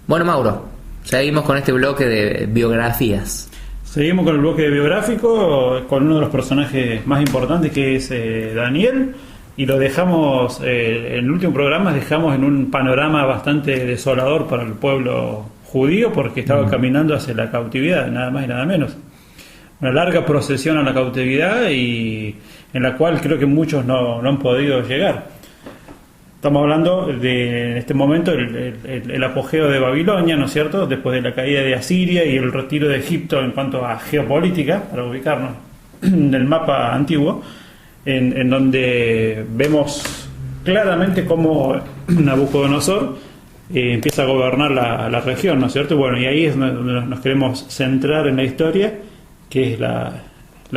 Bueno, Mauro, seguimos con este bloque de biografías. Seguimos con el bloque biográfico, con uno de los personajes más importantes, que es Daniel, y lo dejamos, en el último programa dejamos en un panorama bastante desolador para el pueblo judío, porque estaba caminando hacia la cautividad, nada más y nada menos. Una larga procesión a la cautividad, y en la cual creo que muchos no han podido llegar. Estamos hablando de, en este momento, el apogeo de Babilonia, ¿no es cierto?, después de la caída de Asiria y el retiro de Egipto en cuanto a geopolítica, para ubicarnos en el mapa antiguo, en donde vemos claramente cómo Nabucodonosor empieza a gobernar la región, ¿no es cierto? Bueno, y ahí es donde nos queremos centrar en la historia, que es la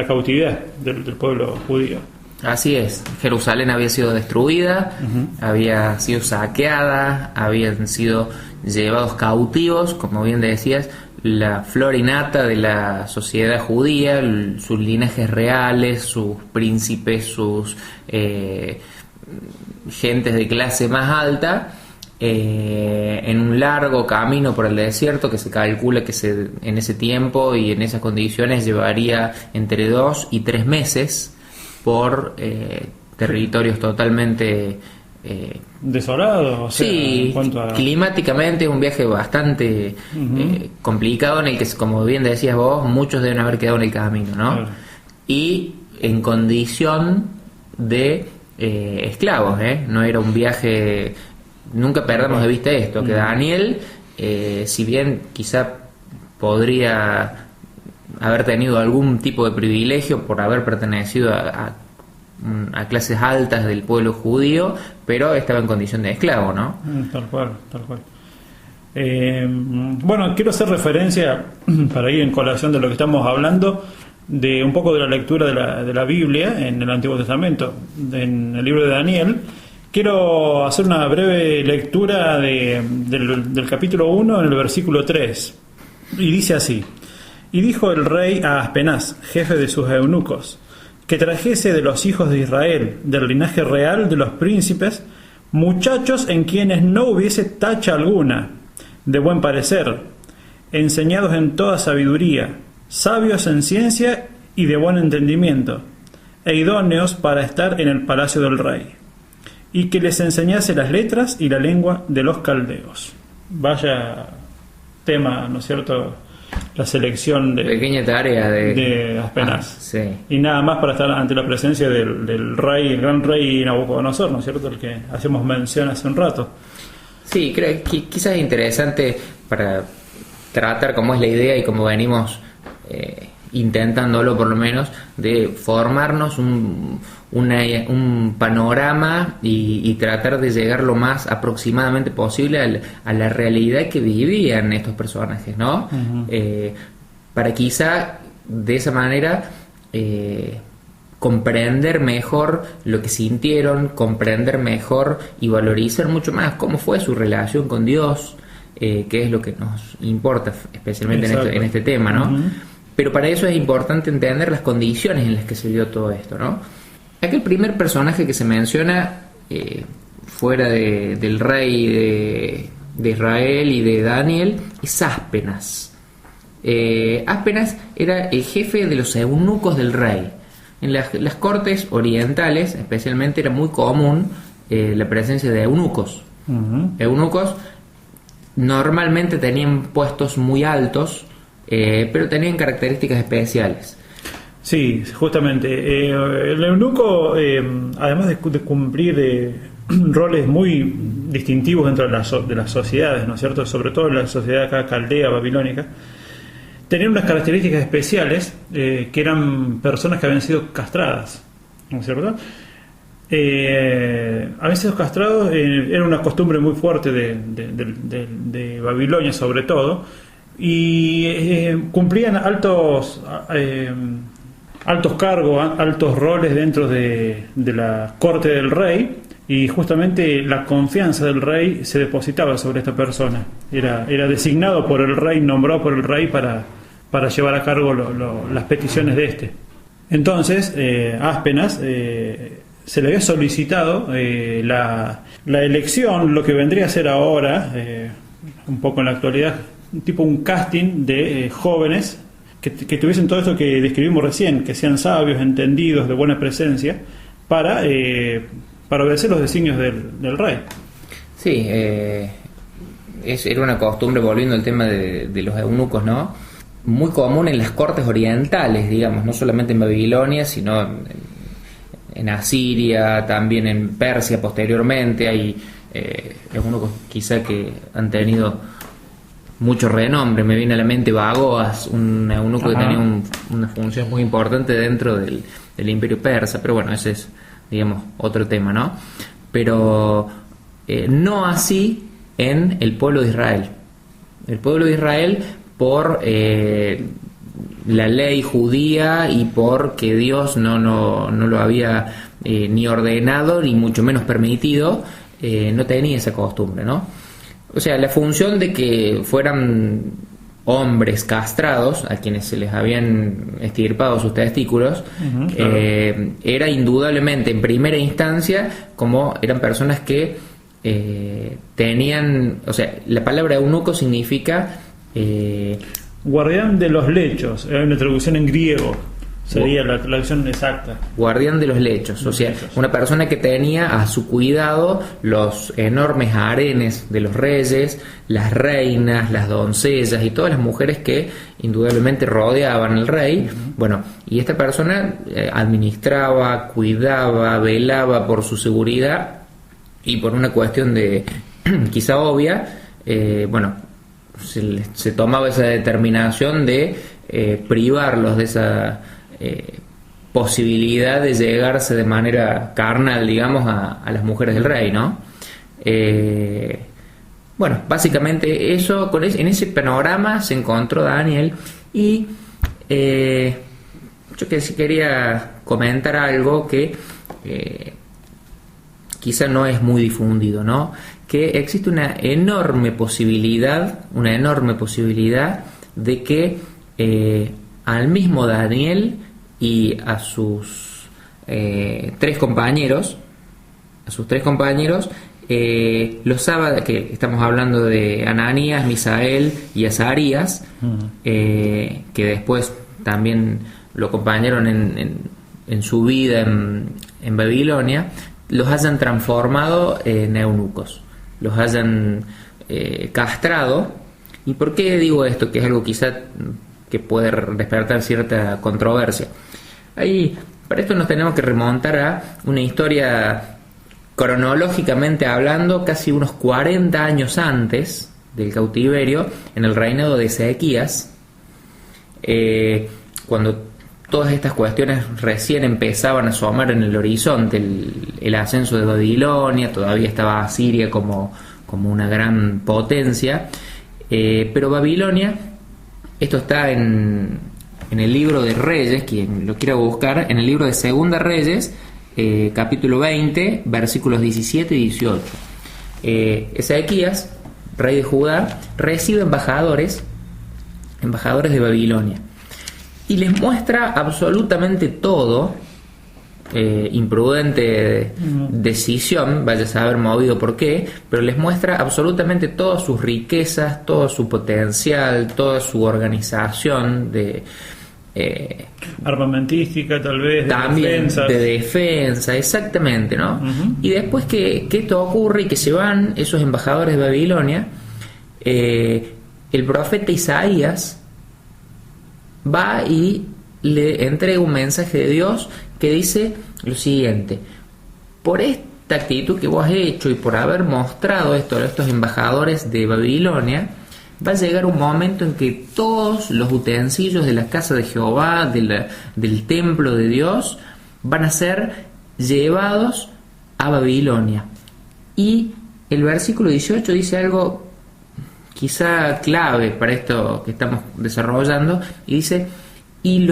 cautividad del pueblo judío. Así es, Jerusalén había sido destruida, había sido saqueada, habían sido llevados cautivos, como bien decías, la flor y nata de la sociedad judía, sus linajes reales, sus príncipes, sus gentes de clase más alta, en un largo camino por el desierto que se calcula que en ese tiempo y en esas condiciones llevaría entre 2 y 3 meses por territorios totalmente desolados, o sea, sí, en cuanto a... climáticamente es un viaje bastante complicado, en el que, como bien decías vos, muchos deben haber quedado en el camino, ¿no? Claro. Y en condición de esclavos, no era un viaje. Nunca perdamos de vista esto, que Daniel, si bien quizá podría haber tenido algún tipo de privilegio por haber pertenecido a clases altas del pueblo judío, pero estaba en condición de esclavo, ¿no? Tal cual. Bueno, quiero hacer referencia, para ir en colación de lo que estamos hablando, de un poco de la lectura de la Biblia en el Antiguo Testamento, en el libro de Daniel. Quiero hacer una breve lectura del capítulo 1 en el versículo 3, y dice así: Y dijo el rey a Aspenaz, jefe de sus eunucos, que trajese de los hijos de Israel, del linaje real de los príncipes, muchachos en quienes no hubiese tacha alguna, de buen parecer, enseñados en toda sabiduría, sabios en ciencia y de buen entendimiento, e idóneos para estar en el palacio del rey, y que les enseñase las letras y la lengua de los caldeos. Vaya tema, ¿no es cierto?, la selección de pequeña tarea de Aspenaz. Sí. Y nada más para estar ante la presencia del rey, el gran rey Nabucodonosor, ¿no es cierto?, el que hacemos mención hace un rato. Sí, creo que quizás es interesante para tratar cómo es la idea y cómo venimos intentándolo, por lo menos, de formarnos un panorama y tratar de llegar lo más aproximadamente posible a la realidad que vivían estos personajes, ¿no? Para quizá de esa manera comprender mejor lo que sintieron, comprender mejor y valorizar mucho más cómo fue su relación con Dios, que es lo que nos importa especialmente en este tema, ¿no? Pero para eso es importante entender las condiciones en las que se dio todo esto, ¿no? Aquí el primer personaje que se menciona, fuera del rey de Israel y de Daniel, es Aspenaz. Aspenaz era el jefe de los eunucos del rey. En las cortes orientales, especialmente, era muy común la presencia de eunucos. Eunucos normalmente tenían puestos muy altos, pero tenían características especiales. Sí, justamente. El eunuco, además de cumplir roles muy distintivos dentro de las sociedades, ¿no es cierto?, sobre todo en la sociedad acá caldea, babilónica, tenían unas características especiales, que eran personas que habían sido castradas, ¿no es cierto? Habían sido castrados, era una costumbre muy fuerte de Babilonia, sobre todo, y cumplían altos cargos, altos roles dentro de la corte del rey, y justamente la confianza del rey se depositaba sobre esta persona. Era designado por el rey, nombrado por el rey para llevar a cargo las peticiones de este. Entonces, Aspenaz se le había solicitado la elección, lo que vendría a ser ahora, un poco en la actualidad, tipo un casting de jóvenes que tuviesen todo esto que describimos recién, que sean sabios, entendidos, de buena presencia, para obedecer los designios del rey. Sí, era una costumbre, volviendo al tema de los eunucos, ¿no? Muy común en las cortes orientales, digamos, no solamente en Babilonia, sino en Asiria, también en Persia posteriormente. Hay eunucos quizá que han tenido mucho renombre. Me viene a la mente Bagoas, un eunuco que tenía una función muy importante dentro del imperio persa, pero bueno, ese es, digamos, otro tema, ¿no? Pero no así en el pueblo de Israel. El pueblo de Israel, por la ley judía y porque Dios no lo había ni ordenado ni mucho menos permitido, no tenía esa costumbre, ¿no? O sea, la función de que fueran hombres castrados, a quienes se les habían extirpado sus testículos, claro, era indudablemente en primera instancia como eran personas que tenían, o sea, la palabra eunuco significa guardián de los lechos, hay una traducción en griego, sería la traducción exacta. Guardián de los lechos, o sea, una persona que tenía a su cuidado los enormes harenes de los reyes, las reinas, las doncellas y todas las mujeres que indudablemente rodeaban al rey. Bueno, y esta persona administraba, cuidaba, velaba por su seguridad, y por una cuestión de quizá obvia, bueno, se tomaba esa determinación de privarlos de esa posibilidad de llegarse de manera carnal, digamos, a las mujeres del rey, ¿no? Bueno, básicamente eso, en ese panorama se encontró Daniel, y yo quería comentar algo que quizá no es muy difundido, ¿no? Que existe una enorme posibilidad de que al mismo Daniel y a sus tres compañeros, los sábados, que estamos hablando de Ananías, Misael y Azarías, que después también lo acompañaron en su vida en Babilonia, los hayan transformado en eunucos, los hayan castrado. ¿Y por qué digo esto? Que es algo quizá que puede despertar cierta controversia. Para esto nos tenemos que remontar a una historia, cronológicamente hablando, casi unos 40 años antes del cautiverio, en el reinado de Ezequías, cuando todas estas cuestiones recién empezaban a asomar en el horizonte, el ascenso de Babilonia, todavía estaba Asiria como una gran potencia, pero Babilonia, esto está en el libro de Reyes, quien lo quiera buscar, en el libro de Segunda Reyes, capítulo 20, versículos 17 y 18. Ezequías, rey de Judá, recibe embajadores de Babilonia, y les muestra absolutamente todo. Imprudente decisión, vaya a saber movido por qué, pero les muestra absolutamente todas sus riquezas, todo su potencial, toda su organización de armamentística, tal vez, de defensa, exactamente, ¿no? Y después que esto ocurre y que se van esos embajadores de Babilonia, el profeta Isaías va y le entrega un mensaje de Dios que dice lo siguiente: por esta actitud que vos has hecho y por haber mostrado esto a estos embajadores de Babilonia, va a llegar un momento en que todos los utensilios de la casa de Jehová, del templo de Dios, van a ser llevados a Babilonia. Y el versículo 18 dice algo quizá clave para esto que estamos desarrollando, y dice: y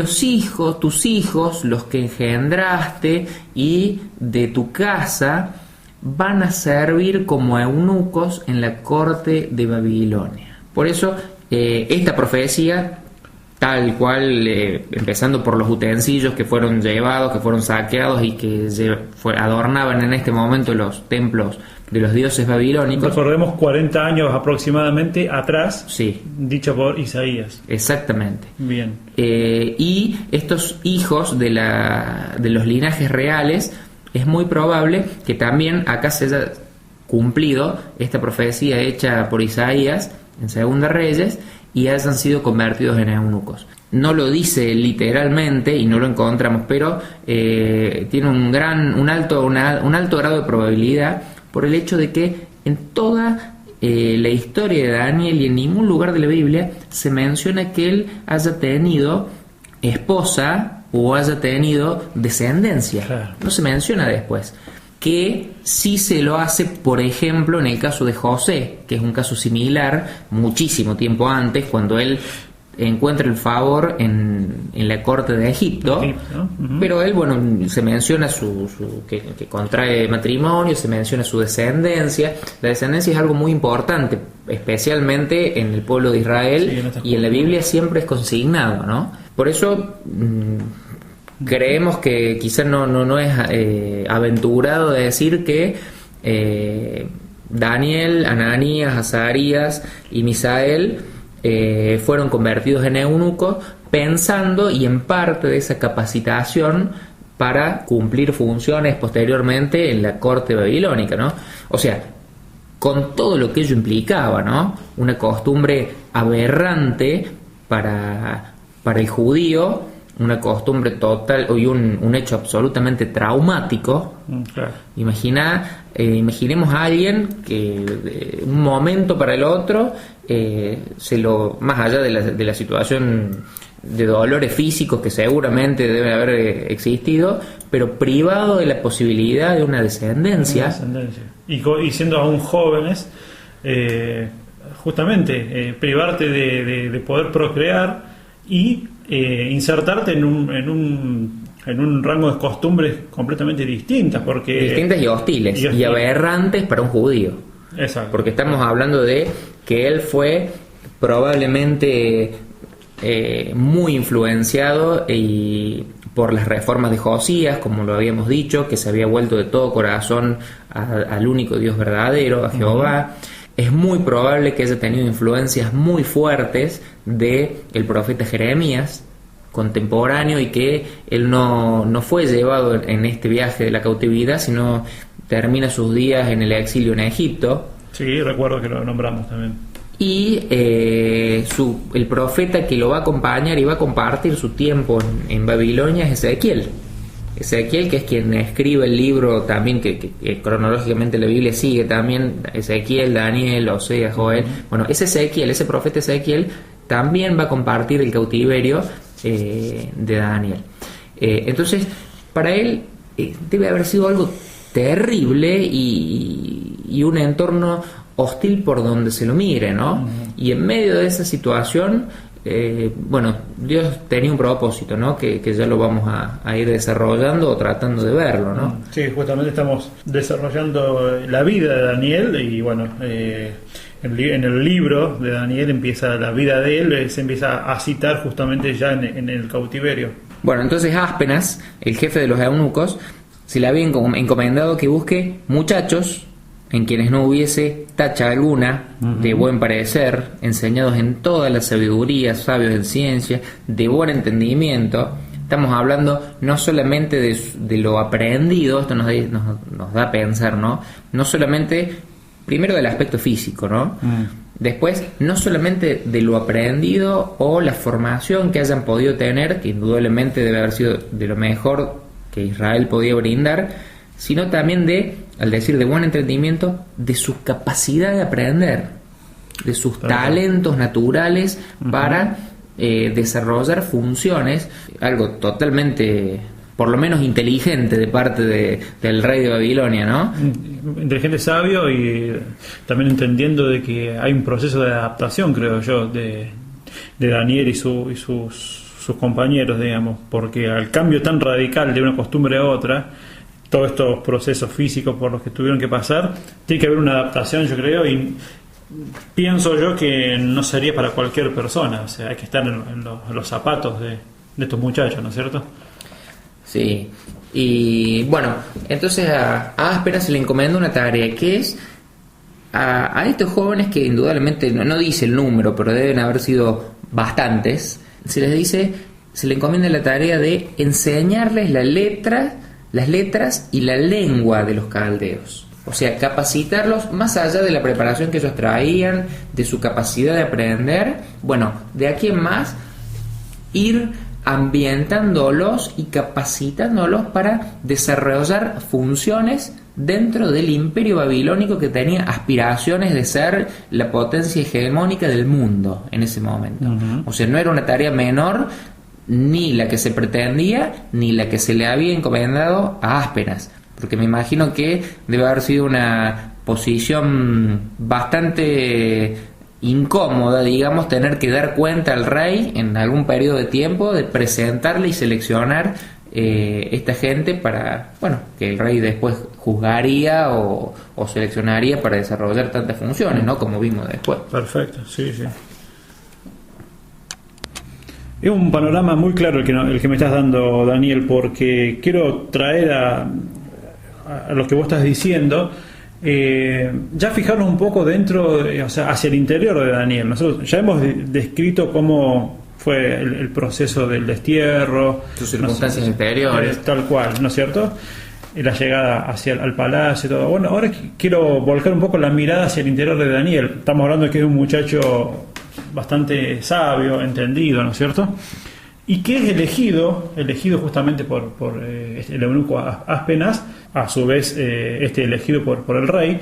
tus hijos, los que engendraste y de tu casa, van a servir como eunucos en la corte de Babilonia. Por eso esta profecía tal cual, empezando por los utensilios que fueron llevados, que fueron saqueados y que adornaban en este momento los templos de los dioses babilónicos. Recordemos 40 años aproximadamente atrás, sí, dicho por Isaías. Exactamente. Bien. Y estos hijos de los linajes reales, es muy probable que también acá se haya cumplido esta profecía hecha por Isaías en Segunda Reyes y hayan sido convertidos en eunucos. No lo dice literalmente y no lo encontramos, pero tiene un alto grado de probabilidad por el hecho de que en toda la historia de Daniel y en ningún lugar de la Biblia se menciona que él haya tenido esposa o haya tenido descendencia. Claro. No se menciona después. Que sí se lo hace, por ejemplo, en el caso de José, que es un caso similar, muchísimo tiempo antes, cuando él encuentra el favor en la corte de Egipto. Uh-huh. Pero él, bueno, se menciona que contrae matrimonio, se menciona su descendencia. La descendencia es algo muy importante, especialmente en el pueblo de Israel, y en la Biblia siempre es consignado, ¿no? Por eso creemos que quizás no es aventurado de decir que Daniel, Ananías, Azarías y Misael fueron convertidos en eunucos, pensando y en parte de esa capacitación para cumplir funciones posteriormente en la corte babilónica, ¿no? O sea, con todo lo que ello implicaba, ¿no? Una costumbre aberrante para el judío, una costumbre total y un hecho absolutamente traumático. Claro. Imaginemos a alguien que de un momento para el otro, más allá de la situación de dolores físicos que seguramente debe haber existido, pero privado de la posibilidad de una descendencia. Y siendo aún jóvenes, justamente privarte de poder procrear y insertarte en un rango de costumbres completamente distintas, distintas y hostiles y aberrantes para un judío. Exacto. Porque estamos hablando de que él fue probablemente muy influenciado por las reformas de Josías, como lo habíamos dicho, que se había vuelto de todo corazón al único Dios verdadero, a Jehová. Es muy probable que haya tenido influencias muy fuertes de el profeta Jeremías, contemporáneo, y que él no fue llevado en este viaje de la cautividad, sino termina sus días en el exilio en Egipto. Sí, recuerdo que lo nombramos también. Y el profeta que lo va a acompañar y va a compartir su tiempo en Babilonia es Ezequiel, que es quien escribe el libro también, que cronológicamente la Biblia sigue también, Ezequiel, Daniel, Oseas, Joel. Bueno, ese profeta Ezequiel también va a compartir el cautiverio de Daniel. Entonces, para él debe haber sido algo terrible y un entorno hostil por donde se lo mire, ¿no? Uh-huh. Y en medio de esa situación, Dios tenía un propósito, ¿no? Que ya lo vamos a ir desarrollando o tratando de verlo, ¿no? Sí, justamente estamos desarrollando la vida de Daniel y en el libro de Daniel empieza la vida de él, se empieza a citar justamente ya en el cautiverio. Bueno, entonces Áspenas, el jefe de los eunucos, se le había encomendado que busque muchachos en quienes no hubiese tacha alguna, uh-huh, de buen parecer, enseñados en toda la sabiduría, sabios en ciencia, de buen entendimiento. Estamos hablando no solamente de lo aprendido, esto nos da a pensar, ¿no? No solamente, primero del aspecto físico, ¿no? Después, no solamente de lo aprendido o la formación que hayan podido tener, que indudablemente debe haber sido de lo mejor que Israel podía brindar, sino también al decir de buen entendimiento, de su capacidad de aprender, de sus talentos naturales, uh-huh, para desarrollar funciones, algo totalmente, por lo menos inteligente de parte del rey de Babilonia, ¿no? Inteligente, sabio, y también entendiendo de que hay un proceso de adaptación, creo yo, de Daniel y sus compañeros, digamos, porque al cambio tan radical de una costumbre a otra, todos estos procesos físicos por los que tuvieron que pasar, tiene que haber una adaptación, yo creo, y pienso yo que no sería para cualquier persona, o sea, hay que estar en los zapatos de estos muchachos, ¿no es cierto? Sí, y bueno, entonces a Áspera se le encomenda una tarea que es a estos jóvenes que indudablemente no dice el número, pero deben haber sido bastantes, se le encomienda la tarea de enseñarles las letras y la lengua de los caldeos. O sea, capacitarlos más allá de la preparación que ellos traían, de su capacidad de aprender. Bueno, de aquí en más, ir ambientándolos y capacitándolos para desarrollar funciones dentro del imperio babilónico, que tenía aspiraciones de ser la potencia hegemónica del mundo en ese momento. O sea, no era una tarea menor, ni la que se pretendía, ni la que se le había encomendado a Ásperas, porque me imagino que debe haber sido una posición bastante incómoda, digamos, tener que dar cuenta al rey en algún periodo de tiempo, de presentarle y seleccionar esta gente para, bueno, que el rey después juzgaría o seleccionaría para desarrollar tantas funciones, ¿no? Como vimos después. Perfecto, sí. Es un panorama muy claro el que me estás dando, Daniel, porque quiero traer a lo que vos estás diciendo, ya fijarnos un poco dentro, o sea, hacia el interior de Daniel. Nosotros ya hemos descrito cómo fue el proceso del destierro, sus circunstancias exteriores, tal cual, ¿no es cierto? La llegada al palacio y todo. Bueno, ahora quiero volcar un poco la mirada hacia el interior de Daniel. Estamos hablando de que es un muchacho bastante sabio, entendido, ¿no es cierto? Y que es elegido justamente por el eunuco Aspenaz, a su vez elegido por el rey.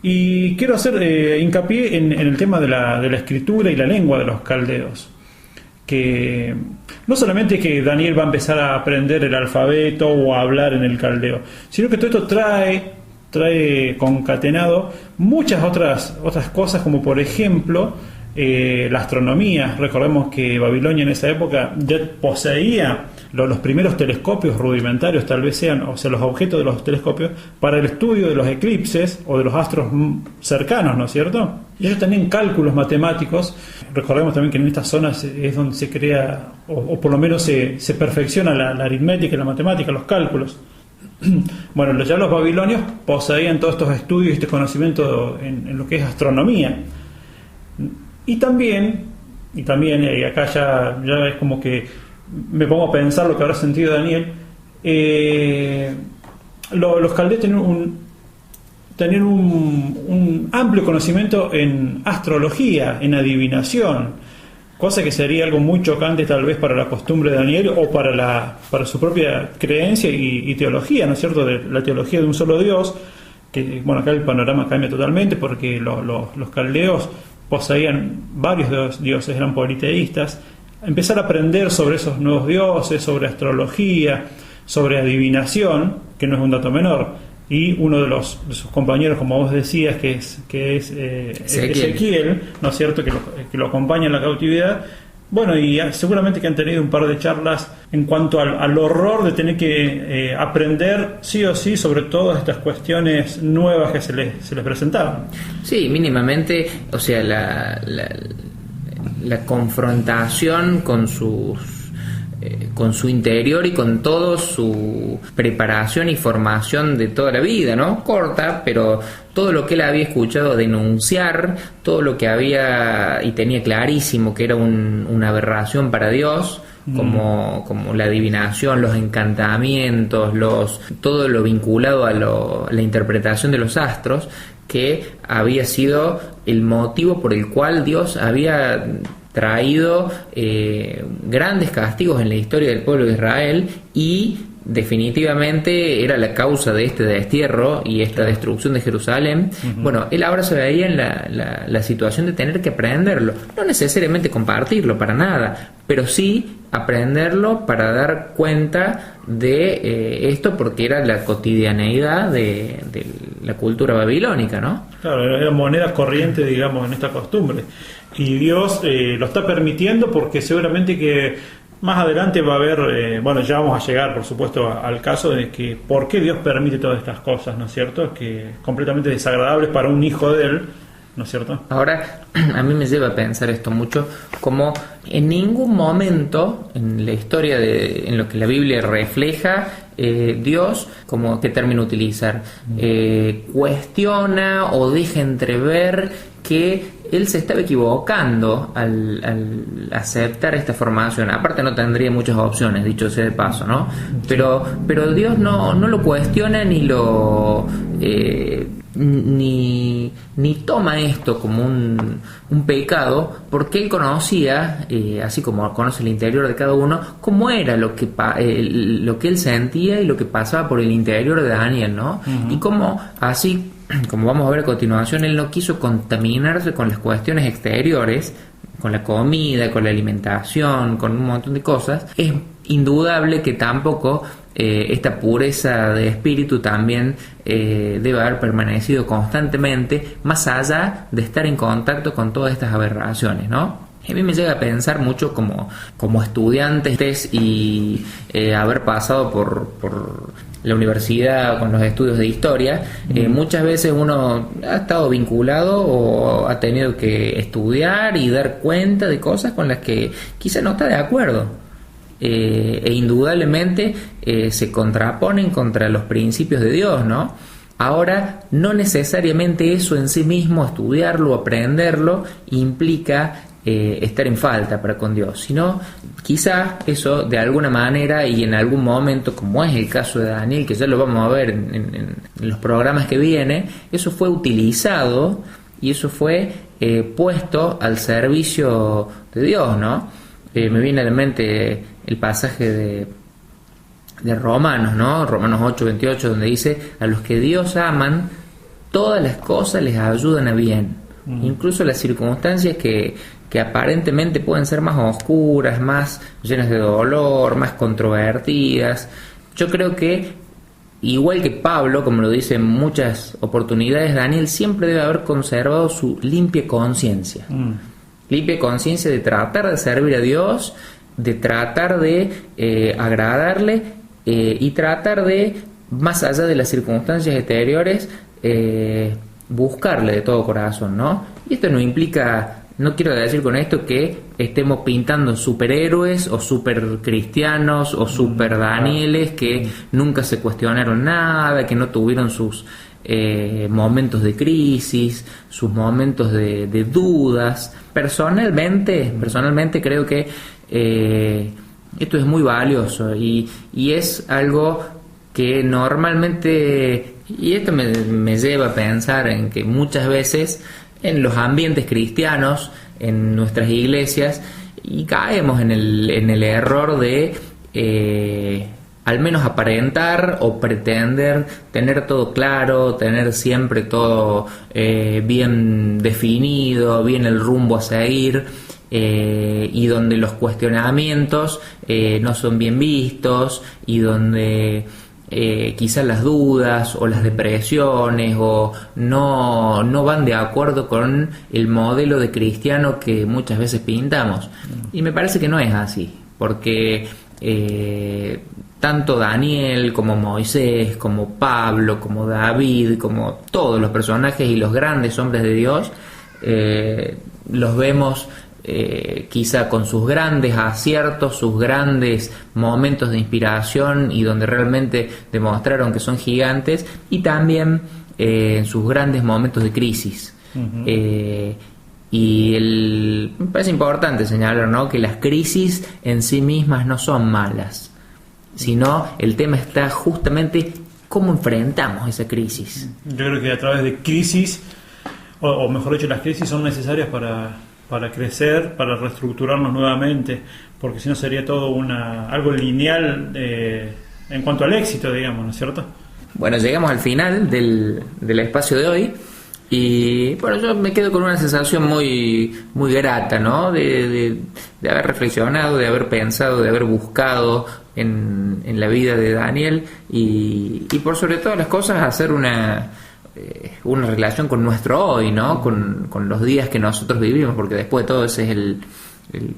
Y quiero hacer hincapié en el tema de la escritura y la lengua de los caldeos, que no solamente que Daniel va a empezar a aprender el alfabeto o a hablar en el caldeo, sino que todo esto trae concatenado muchas otras cosas, como por ejemplo la astronomía. Recordemos que Babilonia en esa época ya poseía los primeros telescopios rudimentarios, tal vez sean, o sea, los objetos de los telescopios para el estudio de los eclipses o de los astros cercanos, ¿no es cierto? Y ellos tenían cálculos matemáticos. Recordemos también que en estas zonas es donde se crea, o por lo menos se perfecciona la aritmética y la matemática, los cálculos. Bueno, ya los babilonios poseían todos estos estudios y este conocimiento en lo que es astronomía. Y también acá ya es como que me pongo a pensar lo que habrá sentido Daniel. Los caldeos tenían un amplio conocimiento en astrología, en adivinación, cosa que sería algo muy chocante tal vez para la costumbre de Daniel o para su propia creencia y teología, ¿no es cierto?, de la teología de un solo Dios. Que, bueno, acá el panorama cambia totalmente, porque los caldeos poseían varios dioses, eran politeístas. Empezar a aprender sobre esos nuevos dioses, sobre astrología, sobre adivinación, que no es un dato menor. Y uno de sus compañeros, como vos decías, que es Ezequiel, ¿no es cierto?, que lo acompaña en la cautividad. Bueno, y seguramente que han tenido un par de charlas en cuanto al horror de tener que aprender sí o sí sobre todas estas cuestiones nuevas que se les presentaban. Sí, mínimamente, o sea, la confrontación con su interior y con toda su preparación y formación de toda la vida, ¿no? Corta, pero todo lo que él había escuchado denunciar, todo lo que había y tenía clarísimo que era una aberración para Dios, como la adivinación, los encantamientos, todo lo vinculado a la interpretación de los astros, que había sido el motivo por el cual Dios había traído grandes castigos en la historia del pueblo de Israel, y definitivamente era la causa de este destierro y esta destrucción de Jerusalén. Bueno, él ahora se veía en la situación de tener que aprenderlo, no necesariamente compartirlo para nada, pero sí aprenderlo para dar cuenta de esto, porque era la cotidianeidad de la cultura babilónica, ¿no? Claro, era moneda corriente, digamos, en esta costumbre. Y Dios lo está permitiendo, porque seguramente que más adelante va a haber, bueno, ya vamos a llegar, por supuesto, al caso de que por qué Dios permite todas estas cosas, ¿no es cierto? Que completamente desagradables para un hijo de él, ¿no es cierto? Ahora, a mí me lleva a pensar esto mucho, como en ningún momento en la historia, en lo que la Biblia refleja, Dios, como ¿qué término utilizar? Cuestiona o deja entrever que él se estaba equivocando al aceptar esta formación. Aparte no tendría muchas opciones, dicho sea de paso, ¿no? Pero Dios no lo cuestiona ni lo ni toma esto como un pecado, porque él conocía, así como conoce el interior de cada uno, cómo era lo que él sentía y lo que pasaba por el interior de Daniel, ¿no? Y cómo así, como vamos a ver a continuación, él no quiso contaminarse con las cuestiones exteriores, con la comida, con la alimentación, con un montón de cosas. Es indudable que tampoco esta pureza de espíritu también debe haber permanecido constantemente, más allá de estar en contacto con todas estas aberraciones, ¿no? A mí me llega a pensar mucho como estudiantes y haber pasado por la universidad con los estudios de historia. Muchas veces uno ha estado vinculado o ha tenido que estudiar y dar cuenta de cosas con las que quizá no está de acuerdo, e indudablemente se contraponen contra los principios de Dios, ¿no? Ahora, no necesariamente eso en sí mismo, estudiarlo, aprenderlo, implica estar en falta para con Dios, sino quizá eso de alguna manera y en algún momento, como es el caso de Daniel, que ya lo vamos a ver en los programas que vienen, eso fue utilizado y eso fue puesto al servicio de Dios, ¿no? Me viene a la mente el pasaje de Romanos, ¿no? Romanos 8:28, donde dice: a los que Dios aman, todas las cosas les ayudan a bien, incluso las circunstancias que aparentemente pueden ser más oscuras, más llenas de dolor, más controvertidas. Yo creo que, igual que Pablo, como lo dice en muchas oportunidades, Daniel siempre debe haber conservado su limpia conciencia. Limpia conciencia de tratar de servir a Dios, de tratar de agradarle, y tratar de, más allá de las circunstancias exteriores, buscarle de todo corazón, ¿no? Y esto no implica... No quiero decir con esto que estemos pintando superhéroes o super cristianos o super Danieles que nunca se cuestionaron nada, que no tuvieron sus momentos de crisis, sus momentos de dudas. Personalmente creo que esto es muy valioso y es algo que normalmente, y esto me lleva a pensar en que muchas veces en los ambientes cristianos, en nuestras iglesias, y caemos en el error de al menos aparentar o pretender tener todo claro, tener siempre todo bien definido, bien el rumbo a seguir, y donde los cuestionamientos no son bien vistos, y donde quizás las dudas o las depresiones o no van de acuerdo con el modelo de cristiano que muchas veces pintamos. Y me parece que no es así, porque tanto Daniel como Moisés, como Pablo, como David, como todos los personajes y los grandes hombres de Dios, los vemos quizá con sus grandes aciertos, sus grandes momentos de inspiración y donde realmente demostraron que son gigantes, y también en sus grandes momentos de crisis. Y me parece importante señalar, ¿no?, que las crisis en sí mismas no son malas, sino el tema está justamente cómo enfrentamos esa crisis. Yo creo que a través de crisis, o mejor dicho, las crisis son necesarias para crecer, para reestructurarnos nuevamente, porque si no sería todo algo lineal en cuanto al éxito, digamos, ¿no es cierto? Bueno, llegamos al final del espacio de hoy y bueno, yo me quedo con una sensación muy, muy grata, ¿no? De haber reflexionado, de haber pensado, de haber buscado en la vida de Daniel y por sobre todas las cosas hacer una relación con nuestro hoy, ¿no? Con los días que nosotros vivimos, porque después de todo ese es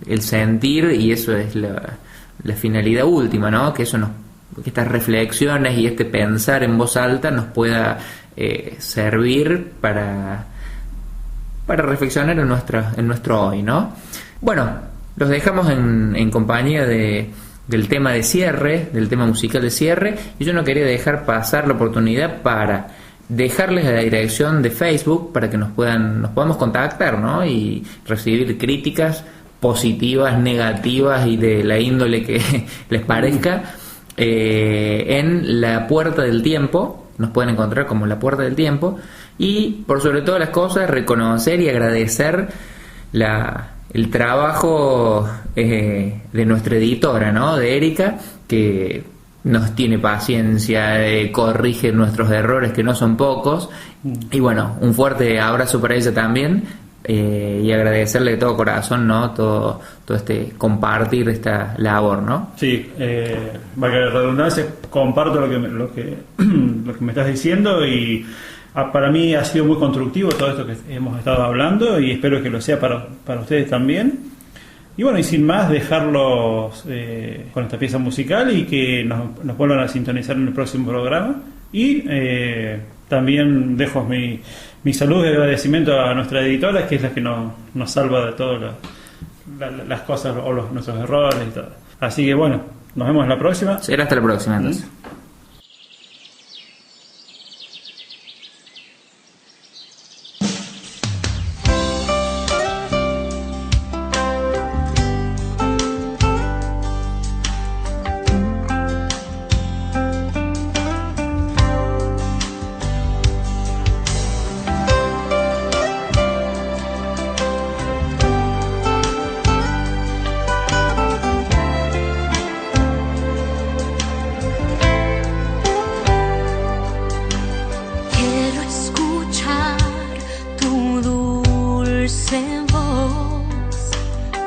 el sentir, y eso es la finalidad última, ¿no? Que estas reflexiones y este pensar en voz alta nos pueda servir para para reflexionar en nuestro hoy, ¿no? Bueno, los dejamos en compañía del tema de cierre, del tema musical de cierre, y yo no quería dejar pasar la oportunidad para dejarles la dirección de Facebook para que nos podamos contactar, ¿no? Y recibir críticas positivas, negativas y de la índole que les parezca. En La Puerta del Tiempo, nos pueden encontrar como La Puerta del Tiempo, y por sobre todas las cosas reconocer y agradecer el trabajo de nuestra editora, ¿no? De Erika, que nos tiene paciencia, corrige nuestros errores, que no son pocos, y bueno, un fuerte abrazo para ella también. Y agradecerle de todo corazón, ¿no? Todo este compartir esta labor, ¿no? Sí, valga la redundancia, comparto lo que me estás diciendo, y para mí ha sido muy constructivo todo esto que hemos estado hablando, y espero que lo sea para ustedes también. Y bueno, y sin más, dejarlos con esta pieza musical y que nos vuelvan a sintonizar en el próximo programa. Y también dejo mi saludo y agradecimiento a nuestra editora, que es la que nos salva de todas las cosas o nuestros errores y todo. Así que bueno, nos vemos en la próxima. Será hasta la próxima entonces.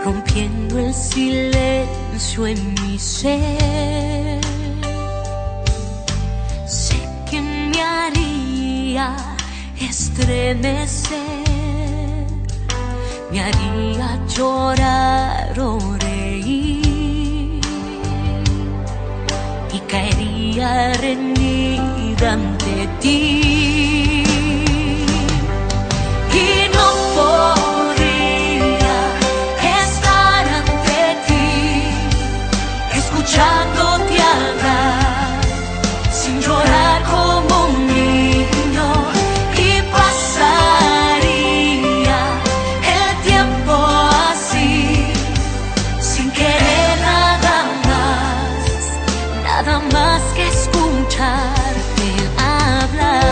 Rompiendo el silencio en mi ser, sé que me haría estremecer, me haría llorar o reír, y caería rendida ante ti, y no podría estar ante ti, escuchándote hablar, sin llorar como un niño, y pasaría el tiempo así, sin querer nada más que escucharte hablar.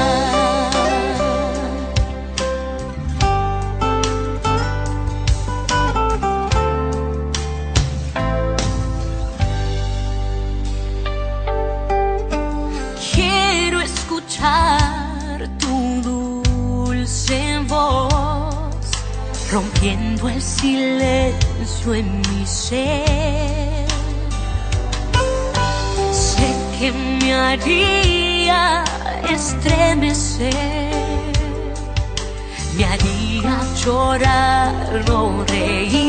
Quiero escuchar tu dulce voz, rompiendo el silencio en mi ser. Sé que me haría estremecer, me haría llorar o reír,